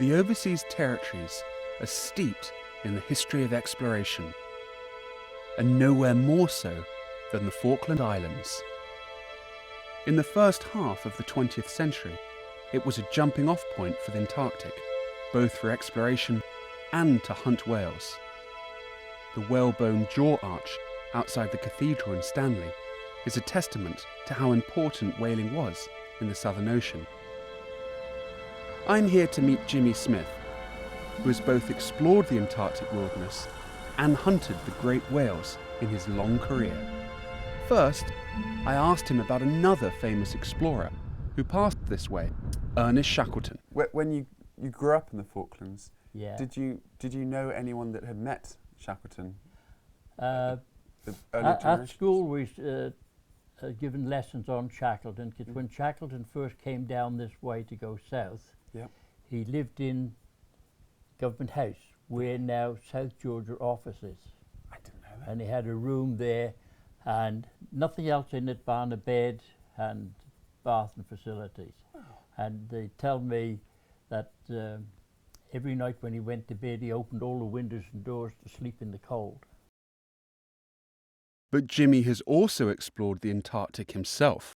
The overseas territories are steeped in the history of exploration, and nowhere more so than the Falkland Islands. In the first half of the 20th century, it was a jumping-off point for the Antarctic, both for exploration and to hunt whales. The whalebone jaw arch outside the cathedral in Stanley is a testament to how important whaling was in the Southern Ocean. I'm here to meet Jimmy Smith, who has both explored the Antarctic wilderness and hunted the great whales in his long career. First, I asked him about another famous explorer who passed this way, Ernest Shackleton. When you grew up in the Falklands, Yeah. did you know anyone that had met Shackleton? The early At generations? school we given lessons on Shackleton, because when Shackleton first came down this way to go south, Yep. he lived in Government House, where now South Georgia office is. I didn't know that. And he had a room there and nothing else in it but a bed and bathroom facilities. Wow. And they tell me that every night when he went to bed he opened all the windows and doors to sleep in the cold. But Jimmy has also explored the Antarctic himself.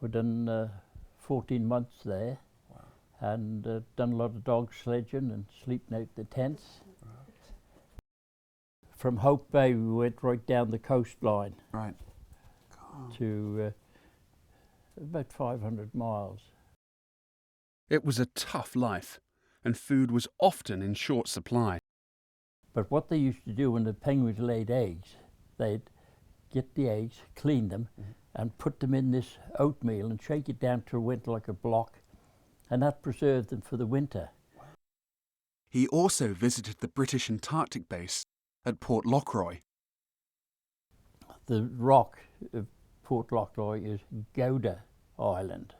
We've done 14 months there. Wow. And done a lot of dog sledging and sleeping out the tents. Wow. From Hope Bay we went right down the coastline Right. God. to about 500 miles. It was a tough life, and food was often in short supply. But what they used to do when the penguins laid eggs, they'd get the eggs, clean them, and put them in this oatmeal and shake it down till it went like a block, and that preserved them for the winter. He also visited the British Antarctic base at Port Lockroy. The rock of Port Lockroy is Gouda Island.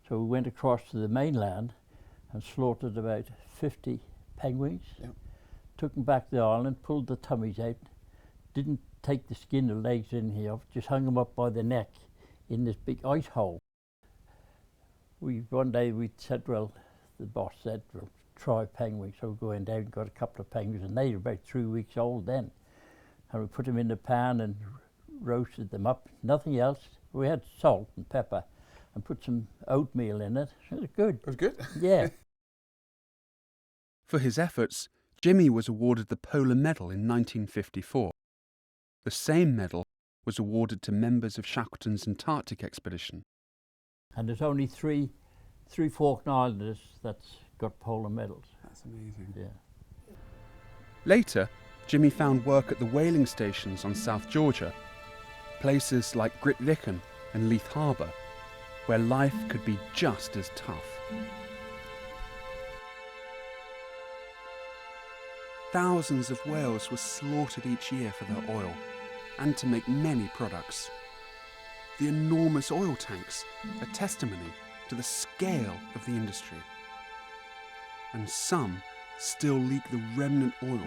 So we went across to the mainland and slaughtered about 50 penguins. Yep. Took them back to the island, pulled the tummies out, didn't take the skin and legs in here off, just hung them up by the neck in this big ice hole. One day we said, well, the boss said, we'll try penguins. So we went down and got a couple of penguins, and they were about 3 weeks old then. And we put them in the pan and roasted them up, nothing else. We had salt and pepper and put some oatmeal in it. It was good. It was good? Yeah. For his efforts, Jimmy was awarded the Polar Medal in 1954. The same medal was awarded to members of Shackleton's Antarctic expedition. And there's only three Falkland Islanders that's got polar medals. That's amazing. Yeah. Later, Jimmy found work at the whaling stations on South Georgia, places like Grytviken and Leith Harbour, where life could be just as tough. Thousands of whales were slaughtered each year for their oil and to make many products. The enormous oil tanks are testimony to the scale of the industry. And some still leak the remnant oil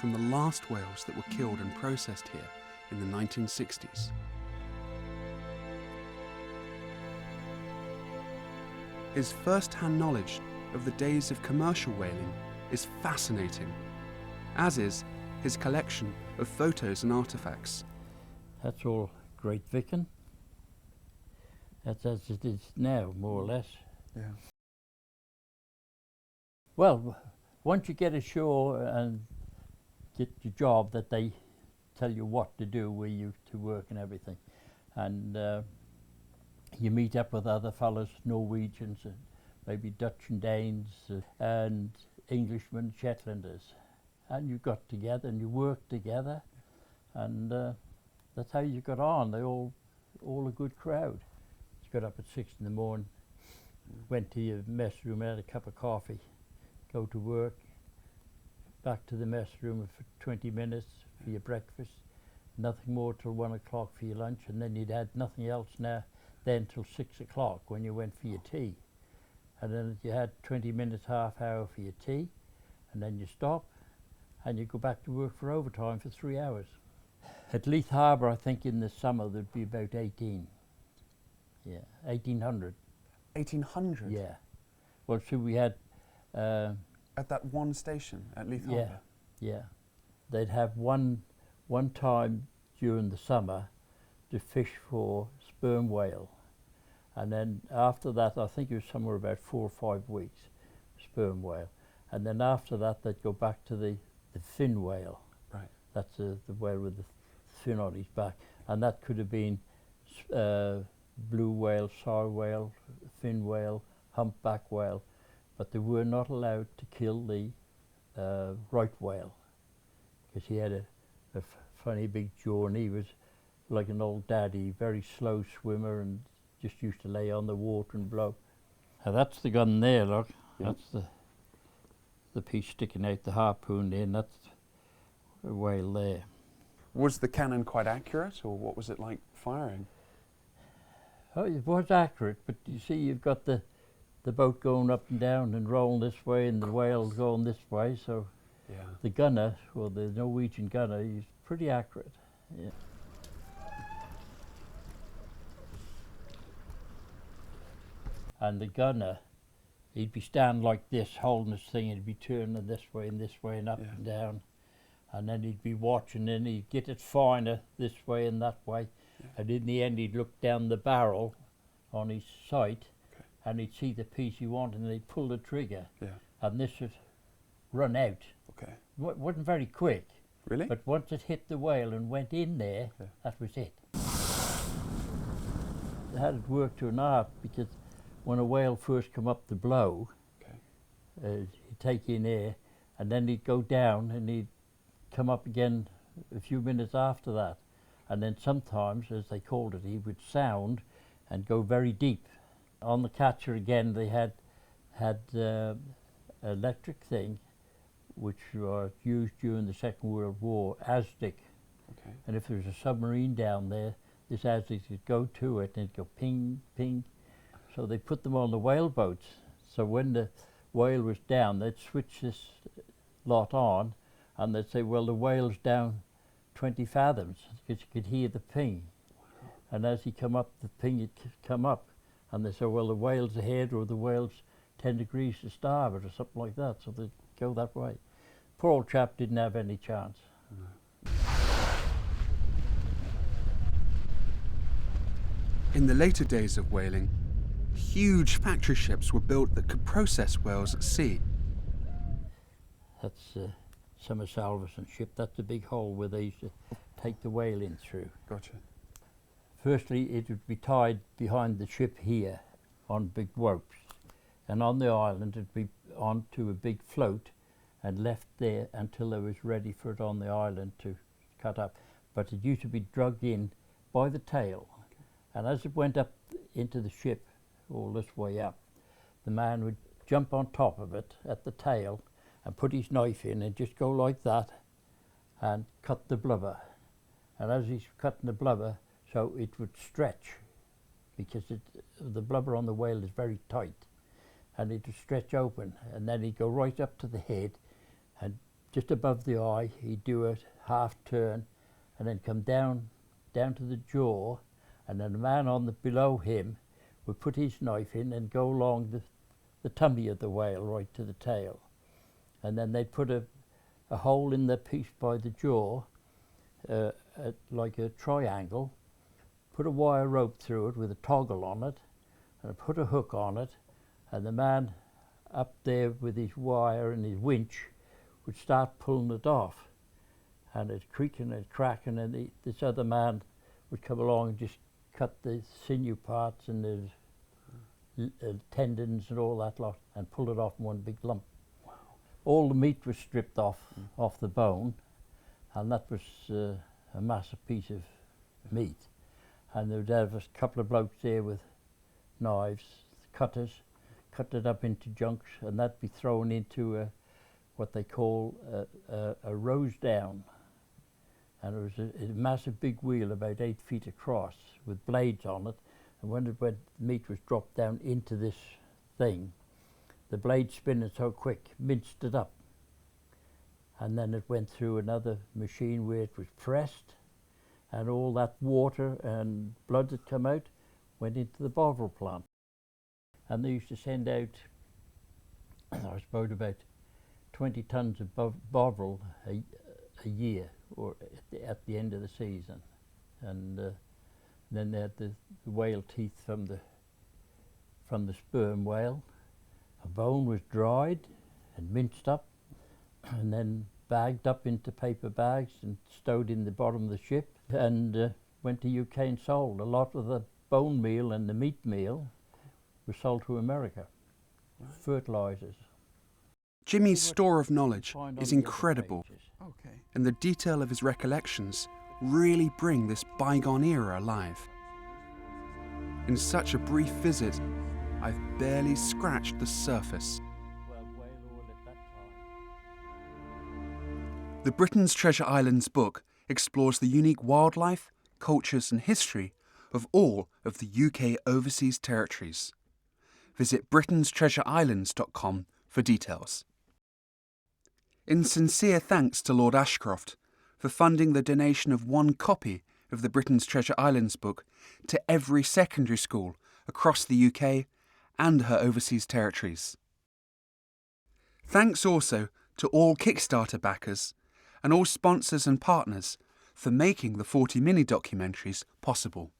from the last whales that were killed and processed here in the 1960s. His first-hand knowledge of the days of commercial whaling is fascinating, as is his collection of photos and artefacts. That's all Grytviken. That's as it is now, more or less. Yeah. Well, once you get ashore and get your job, that they tell you what to do, where you to work and everything. And you meet up with other fellows, Norwegians, maybe Dutch and Danes, and Englishmen, Shetlanders. And you got together and you worked together, and that's how you got on. They all a good crowd. You got up at 6 in the morning, went to your mess room, had a cup of coffee, go to work, back to the mess room for 20 minutes for your breakfast, nothing more till 1 o'clock for your lunch, and then you'd had nothing else then till 6 o'clock when you went for your tea. And then you had 20 minutes, half hour for your tea, and then you stop, and you go back to work for overtime for 3 hours. At Leith Harbour, I think in the summer there'd be about 18. Yeah, 1800. 1800? Yeah. Well, see, we had... At that one station at Leith yeah, Harbour? yeah. They'd have one time during the summer to fish for sperm whale. And then after that, I think it was somewhere about 4 or 5 weeks, sperm whale. And then after that, they'd go back to the fin whale. Right. That's the whale with the fin on his back. And that could have been blue whale, sow whale, fin whale, humpback whale. But they were not allowed to kill the right whale, because he had a funny big jaw, and he was like an old daddy, very slow swimmer, and just used to lay on the water and blow. Now that's the gun there, look. Yeah. That's the piece sticking out, the harpoon there, and that's a whale there. Was the cannon quite accurate, or what was it like firing? Oh, it was accurate, but you see, you've got the boat going up and down and rolling this way, and the whale going this way, so yeah. The gunner, or the Norwegian gunner, he's pretty accurate. Yeah. And the gunner, he'd be standing like this, holding this thing, and he'd be turning this way and up and down. And then he'd be watching, and he'd get it finer this way and that way. Yeah. And in the end, he'd look down the barrel on his sight, and he'd see the piece he wanted, and he'd pull the trigger. Yeah. And this would run out. Okay. It wasn't very quick. Really? But once it hit the whale and went in there, that was it. They had it worked to an art, because when a whale first come up to blow, he'd take in air, and then he'd go down, and he'd come up again a few minutes after that. And then sometimes, as they called it, he would sound and go very deep. On the catcher again, they had electric thing, which was used during the Second World War, ASDIC. Okay. And if there was a submarine down there, this ASDIC would go to it, and it'd go ping, ping. So they put them on the whale boats. So when the whale was down, they'd switch this lot on, and they'd say, well, the whale's down 20 fathoms, because you could hear the ping. Wow. And as he come up, the ping would come up. And they say, well, the whale's ahead, or the whale's 10 degrees to starboard, or something like that. So they'd go that way. Poor old chap didn't have any chance. No. In the later days of whaling, huge factory ships were built that could process whales at sea. That's Summer Salvation ship. That's the big hole where they used to take the whale in through. Gotcha. Firstly, it would be tied behind the ship here on big ropes, and on the island it'd be onto a big float and left there until they was ready for it on the island to cut up. But it used to be dragged in by the tail, and as it went up into the ship, all this way up, the man would jump on top of it at the tail and put his knife in and just go like that and cut the blubber. And as he's cutting the blubber, so it would stretch, because the blubber on the whale is very tight, and it would stretch open, and then he'd go right up to the head, and just above the eye he'd do a half turn, and then come down to the jaw, and then the man on the below him would put his knife in and go along the tummy of the whale right to the tail. And then they'd put a hole in the piece by the jaw, like a triangle, put a wire rope through it with a toggle on it, and put a hook on it, and the man up there with his wire and his winch would start pulling it off. And it's creaking and cracking, and this other man would come along and just cut the sinew parts and the tendons and all that lot, and pull it off in one big lump. Wow. All the meat was stripped off the bone, and that was a massive piece of meat. And there would have a couple of blokes there with knives, cutters, cut it up into chunks, and that'd be thrown into what they call a rose down. And it was a massive big wheel about 8 feet across with blades on it, and when the meat was dropped down into this thing, the blade spinning so quick minced it up, and then it went through another machine where it was pressed, and all that water and blood that come out went into the bottle plant. And they used to send out I suppose about 20 tons of bovril a year, or at the end of the season. And then they had the whale teeth from the sperm whale. A bone was dried and minced up and then bagged up into paper bags and stowed in the bottom of the ship, and went to UK and sold. A lot of the bone meal and the meat meal was sold to America. Fertilizers. Jimmy's store of knowledge Find is on the other incredible, pages. Okay. and the detail of his recollections really bring this bygone era alive. In such a brief visit, I've barely scratched the surface. Well, whale oil at that time. The Britain's Treasure Islands book explores the unique wildlife, cultures and history of all of the UK overseas territories. Visit britain''streasureislands.com for details. In sincere thanks to Lord Ashcroft for funding the donation of one copy of the Britain's Treasure Islands book to every secondary school across the UK and her overseas territories. Thanks also to all Kickstarter backers and all sponsors and partners for making the 40 mini-documentaries possible.